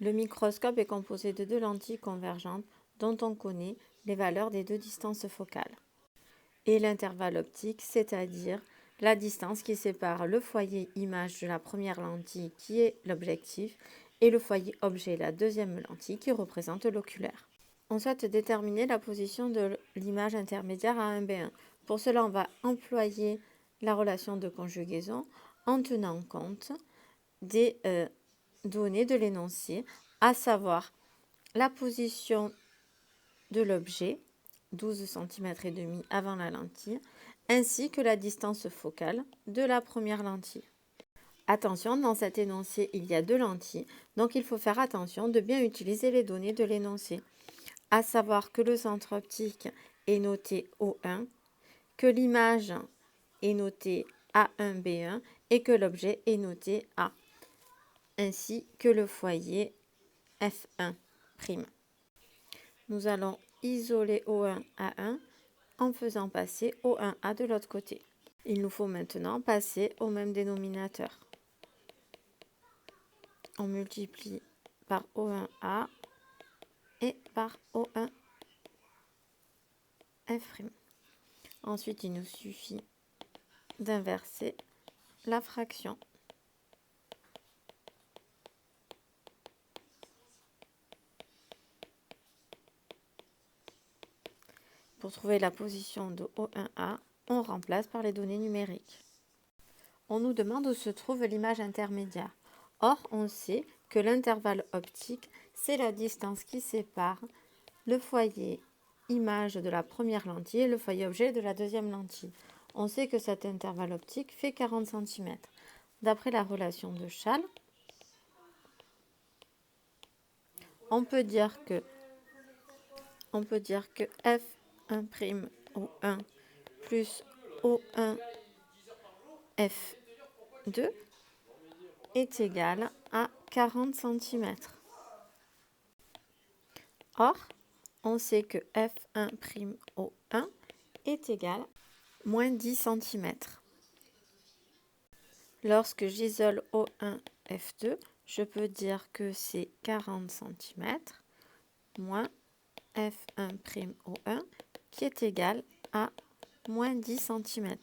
Le microscope est composé de deux lentilles convergentes dont on connaît les valeurs des deux distances focales. Et l'intervalle optique, c'est-à-dire la distance qui sépare le foyer image de la première lentille qui est l'objectif et le foyer objet, la deuxième lentille qui représente l'oculaire. On souhaite déterminer la position de l'image intermédiaire A1-B1. Pour cela, on va employer la relation de conjugaison en tenant compte des données de l'énoncé, à savoir la position de l'objet, 12 cm et demi avant la lentille, ainsi que la distance focale de la première lentille. Attention, dans cet énoncé, il y a deux lentilles, donc il faut faire attention de bien utiliser les données de l'énoncé, à savoir que le centre optique est noté O1, que l'image est notée A1-B1 et que l'objet est noté A, ainsi que le foyer F1'. Nous allons isoler O1A1 en faisant passer O1A de l'autre côté. Il nous faut maintenant passer au même dénominateur. On multiplie par O1A et par O1F'. Ensuite, il nous suffit d'inverser la fraction. Pour trouver la position de O1A, on remplace par les données numériques. On nous demande où se trouve l'image intermédiaire. Or, on sait que l'intervalle optique, c'est la distance qui sépare le foyer image de la première lentille et le foyer objet de la deuxième lentille. On sait que cet intervalle optique fait 40 cm. D'après la relation de Schall, on peut dire que F1'O1 plus O1F2 est égal à 40 cm. Or, on sait que F1'O1 est égal à moins 10 cm. Lorsque j'isole O1F2, je peux dire que c'est 40 cm moins F1'O1 qui est égal à moins 10 cm.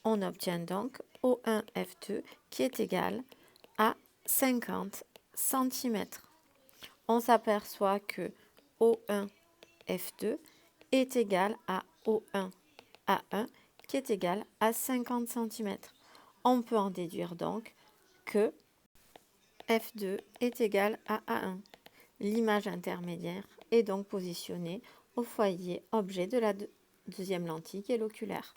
On obtient donc O1F2 qui est égal à 50 cm. On s'aperçoit que O1F2 est égal à O1A1 qui est égal à 50 cm. On peut en déduire donc que F2 est égal à A1. L'image intermédiaire est donc positionnée au foyer objet de la deuxième lentille qui est l'oculaire.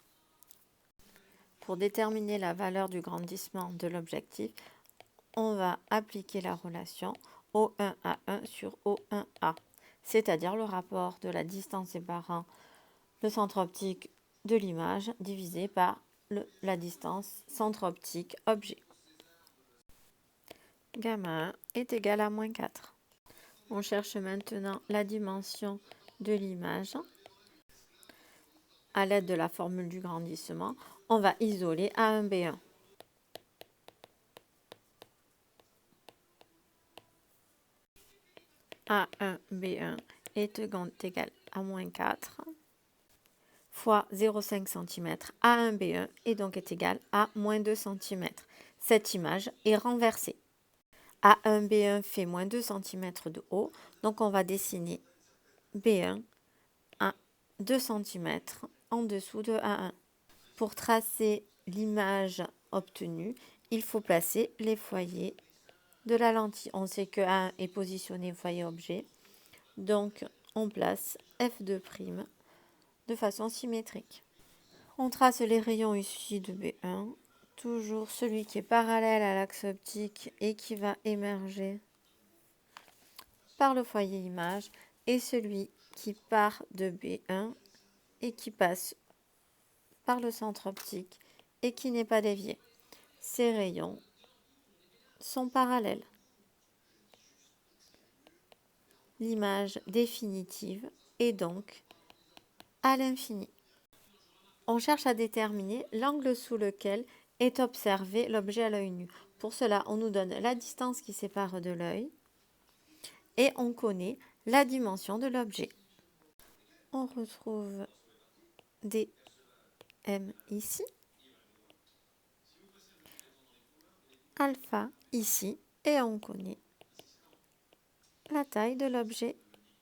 Pour déterminer la valeur du grandissement de l'objectif, on va appliquer la relation O1A1 sur O1A, c'est-à-dire le rapport de la distance séparant le centre optique de l'image divisé par la distance centre optique objet. Gamma 1 est égal à moins 4. On cherche maintenant la dimension de l'image. À l'aide de la formule du grandissement, on va isoler A1-B1. A1-B1 est égal à moins 4 fois 0,5 cm. A1-B1 est donc égal à moins 2 cm. Cette image est renversée. A1-B1 fait moins 2 cm de haut, donc on va dessiner B1 à 2 cm en dessous de A1. Pour tracer l'image obtenue, il faut placer les foyers de la lentille. On sait que A1 est positionné foyer objet, donc on place F2' de façon symétrique. On trace les rayons issus de B1, toujours celui qui est parallèle à l'axe optique et qui va émerger par le foyer image, et celui qui part de B1 et qui passe par le centre optique et qui n'est pas dévié. Ces rayons sont parallèles. L'image définitive est donc à l'infini. On cherche à déterminer l'angle sous lequel est observé l'objet à l'œil nu. Pour cela, on nous donne la distance qui sépare de l'œil et on connaît la dimension de l'objet. On retrouve dm ici, alpha ici, et on connaît la taille de l'objet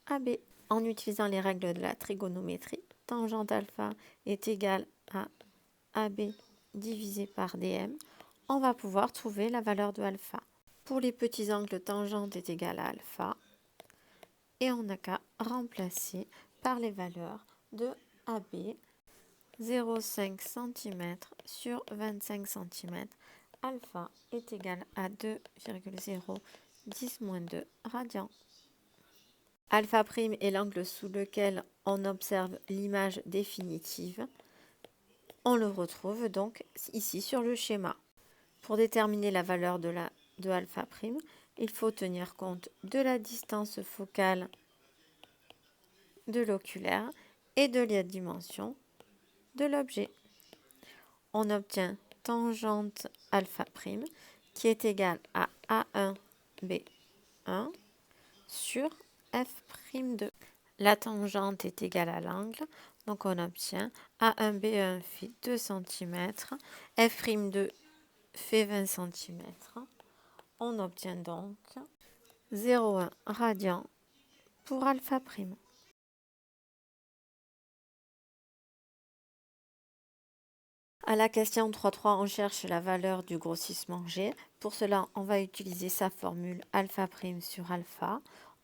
AB. En utilisant les règles de la trigonométrie, tangente alpha est égale à AB divisé par dm, on va pouvoir trouver la valeur de alpha. Pour les petits angles, tangente est égale à alpha, et on n'a qu'à remplacer par les valeurs de AB, 0,5 cm sur 25 cm. Alpha est égal à 2,010-2 radians. Alpha' est l'angle sous lequel on observe l'image définitive. On le retrouve donc ici sur le schéma. Pour déterminer la valeur de alpha', il faut tenir compte de la distance focale de l'oculaire et de la dimension de l'objet. On obtient tangente alpha' qui est égale à A1B1 sur F'2. La tangente est égale à l'angle, donc on obtient A1B1 fait 2 cm, F'2 fait 20 cm. On obtient donc 0,1 radian pour alpha'. À la question 3.3, on cherche la valeur du grossissement G. Pour cela, on va utiliser sa formule alpha' sur alpha.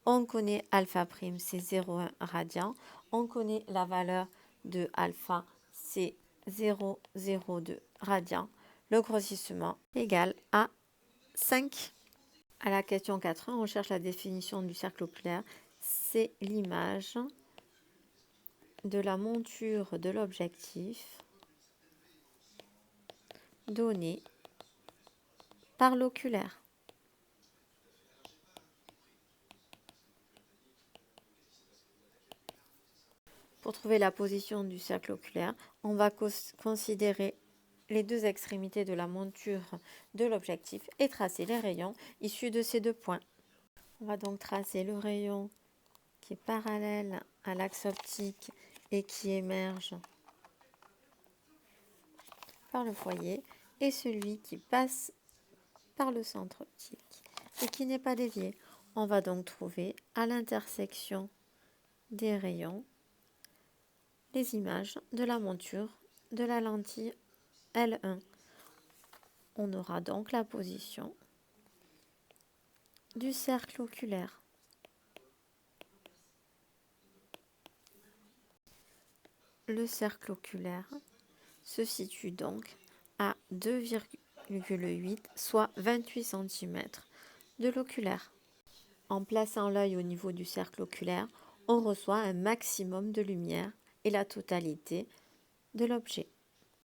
On connaît alpha', c'est 0,1 radian. On connaît la valeur de alpha, c'est 0,02 radian. Le grossissement égal à 5. À la question 4.1, on cherche la définition du cercle oculaire. C'est l'image de la monture de l'objectif donnée par l'oculaire. Pour trouver la position du cercle oculaire, on va considérer les deux extrémités de la monture de l'objectif et tracer les rayons issus de ces deux points. On va donc tracer le rayon qui est parallèle à l'axe optique et qui émerge par le foyer et celui qui passe par le centre optique et qui n'est pas dévié. On va donc trouver à l'intersection des rayons les images de la monture de la lentille L1. On aura donc la position du cercle oculaire. Le cercle oculaire se situe donc à 2,8, soit 28 cm de l'oculaire. En plaçant l'œil au niveau du cercle oculaire, on reçoit un maximum de lumière et la totalité de l'objet.